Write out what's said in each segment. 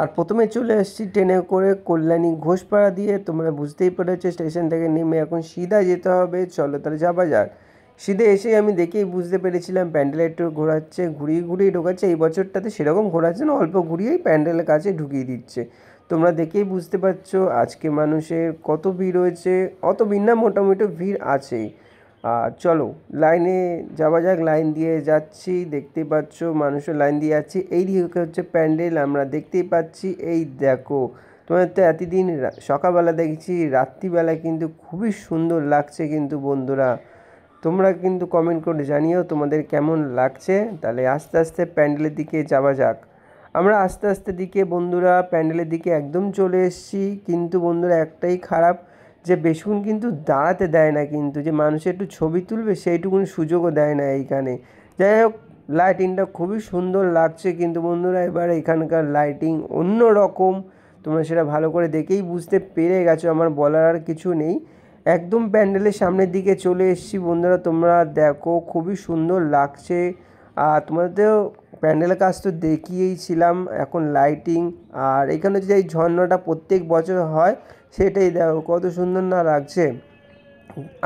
আর প্রথমে চলে এসেছি ট্রেনে করে কল্যাণী ঘোষপাড়া দিয়ে। তোমরা বুঝতেই পেরেছো স্টেশন থেকে নেমে এখন সিধা যেতে হবে। চলো তাহলে যাওয়া যাক। সিধে এসেই আমি দেখেই বুঝতে পেরেছিলাম প্যান্ডেলে একটু ঘোরাচ্ছে, ঘুরিয়ে ঘুরিয়ে ঢোকাচ্ছে। এই বছরটাতে সেরকম ঘোরাচ্ছে না, অল্প ঘুরিয়েই প্যান্ডেলের কাছে ঢুকিয়ে দিচ্ছে। তোমরা দেখেই বুঝতে পারছো আজকে মানুষের কত ভিড় হয়েছে। অত ভিড় না, মোটামুটি ভিড় আছেই। আর চলো লাইনে যাওয়া যাক। লাইন দিয়ে যাচ্ছি, দেখতেই পাচ্ছ মানুষের লাইন দিয়ে যাচ্ছি। এই দিকে হচ্ছে প্যান্ডেল, আমরা দেখতেই পাচ্ছি। এই দেখো, তোমাদের তো এতদিন সকালবেলা দেখছি, রাত্রিবেলায় কিন্তু খুবই সুন্দর লাগছে কিন্তু বন্ধুরা। তোমরা কিন্তু কমেন্ট করে জানিও তোমাদের কেমন লাগছে। তাহলে আস্তে আস্তে প্যান্ডেলের দিকে যাওয়া যাক। আমরা আস্তে আস্তে দিকে বন্ধুরা প্যান্ডেলের দিকে একদম চলে এসেছি। কিন্তু বন্ধুরা একটাই খারাপ, যে বেশিক্ষণ কিন্তু দাঁড়াতে দেয় না, কিন্তু যে মানুষের একটু ছবি তুলবে সেইটুকুনি সুযোগও দেয় না এইখানে। যাই হোক, লাইটিংটা খুবই সুন্দর লাগছে কিন্তু বন্ধুরা। এবার এখানকার লাইটিং অন্য রকম, তোমরা সেটা ভালো করে দেখেই বুঝতে পেরে গেছো, আমার বলার আর কিছু নেই। একদম প্যান্ডেলের সামনের দিকে চলে এসেছি বন্ধুরা। তোমরা দেখো খুবই সুন্দর লাগছে। আর তোমাদের প্যান্ডেলের কাজ তো দেখিয়েইছিলাম, এখন লাইটিং আর এখানে যে এই ঝর্ণাটা প্রত্যেক বছর হয় সেটাই দেখো কত সুন্দর না লাগছে।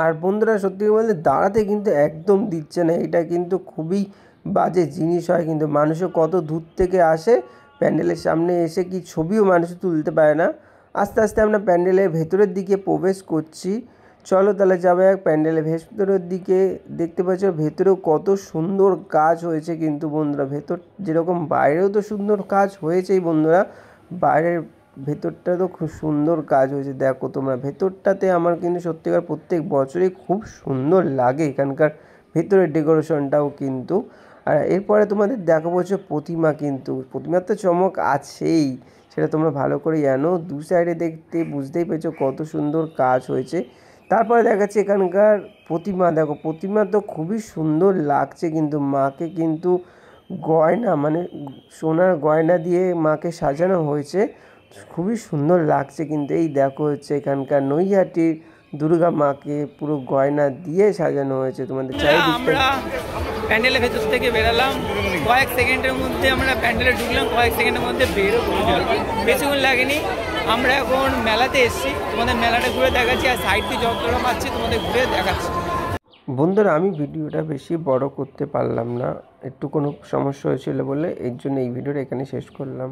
আর বন্ধুরা সত্যি বলতে দাঁড়াতে কিন্তু একদম দিচ্ছে না, এটা কিন্তু খুবই বাজে জিনিস হয়। কিন্তু মানুষও কত দূর থেকে আসে প্যান্ডেলের সামনে এসে, কি ছবিও মানুষ তুলতে পারে না। আস্তে আস্তে আমরা প্যান্ডেলের ভেতরের দিকে প্রবেশ করছি। চলো তাহলে যাবে এক প্যান্ডেলের ভেতরের দিকে। দেখতে পাচ্ছ ভেতরেও কত সুন্দর কাজ হয়েছে কিন্তু বন্ধুরা। ভেতর যেরকম বাইরেও তো সুন্দর কাজ হয়েছেই বন্ধুরা, বাইরের ভেতরটা তো খুব সুন্দর কাজ হয়েছে। দেখো তোমরা ভেতরটাতে আমার কিন্তু সত্যিকার প্রত্যেক বছরই খুব সুন্দর লাগে এখানকার ভেতরের ডেকোরেশনটাও কিন্তু। আর এরপরে তোমাদের দেখাবো হচ্ছে প্রতিমা। কিন্তু প্রতিমার তো চমক আছেই, সেটা তোমরা ভালো করে জানো। দু সাইডে দেখতে বুঝতেই পেরেছো কত সুন্দর কাজ হয়েছে। তারপরে দেখাচ্ছে এখানকার প্রতিমা। দেখো প্রতিমা তো খুবই সুন্দর লাগছে কিন্তু, মাকে কিন্তু গয়না মানে সোনার গয়না দিয়ে মাকে সাজানো হয়েছে, খুবই সুন্দর লাগছে কিন্তু। এই দেখো হচ্ছে এখানকার নৈহাটির দুর্গা মাকে পুরো গয়না দিয়ে সাজানো হয়েছে। তোমাদের চারিদিকটা আমরা প্যান্ডেলের ভেতর থেকে বেরালাম, কয়েক সেকেন্ডের মধ্যে আমরা প্যান্ডেলে ঢুকলাম, কয়েক সেকেন্ডের মধ্যে বেরো, বেশিক্ষণ লাগেনি। আমরা এখন মেলাতে এসেছি, তোমাদের মেলাটা ঘুরে দেখাচ্ছি আর সাইড দিয়ে যতটা পাচ্ছি তোমাদের ঘুরে দেখাচ্ছি। বন্ধুরা আমি ভিডিওটা বেশি বড় করতে পারলাম না, একটু কোনো সমস্যা হয়েছিল বলে, এর জন্য এই ভিডিওটা এখানে শেষ করলাম।